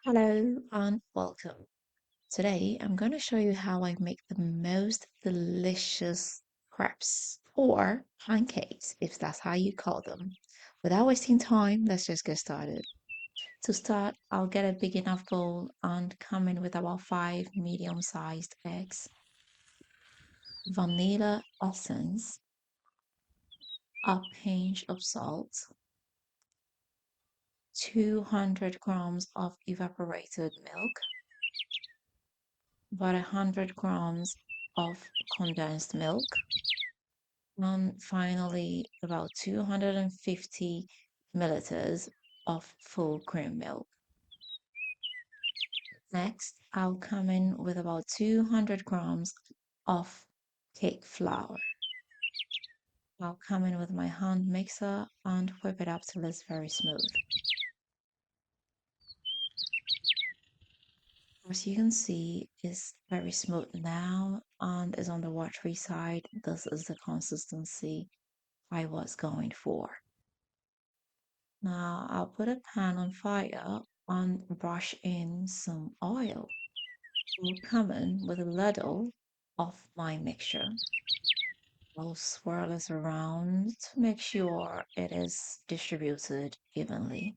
Hello and welcome. Today I'm going to show you how I make the most delicious crepes or pancakes, if that's how you call them. Without wasting time, let's just get started. To start, I'll get a big enough bowl and come in with about five medium-sized eggs, vanilla essence, a pinch of salt, 200 grams of evaporated milk, about 100 grams of condensed milk, and finally about 250 milliliters of full cream milk. Next, I'll come in with about 200 grams of cake flour. I'll come in with my hand mixer and whip it up till it's very smooth. As you can see, it's very smooth now and is on the watery side. This is the consistency I was going for. Now I'll put a pan on fire and brush in some oil. I'll come in with a little of my mixture. I'll swirl this around to make sure it is distributed evenly.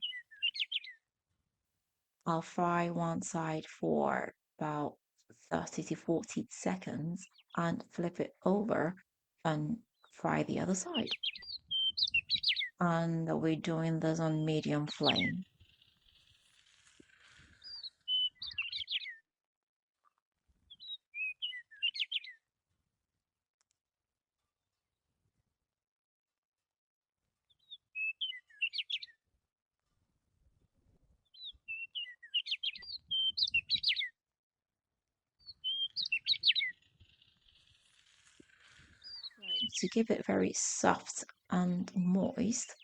I'll fry one side for about 30 to 40 seconds and flip it over and fry the other side. And we're doing this on medium flame. To keep it very soft and moist,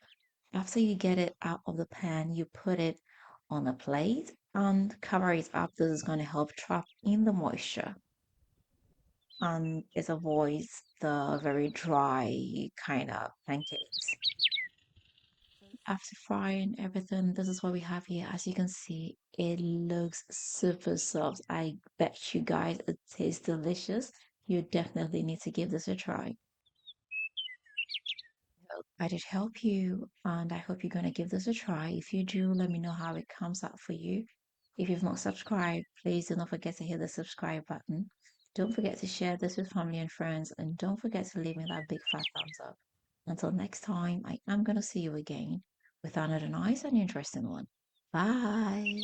after you get it out of the pan, you put it on a plate and cover it up. This is going to help trap in the moisture and it avoids the very dry kind of pancakes. After frying everything, this is what we have here. As you can see, it looks super soft. I bet you guys it tastes delicious. You definitely need to give this a try. Hope I did help you, and I hope you're going to give this a try. If you do, let me know how it comes out for you. If you've not subscribed, please do not forget to hit the subscribe button. Don't forget to share this with family and friends, and don't forget to leave me that big fat thumbs up. Until next time, I am going to see you again with another nice and interesting one. Bye.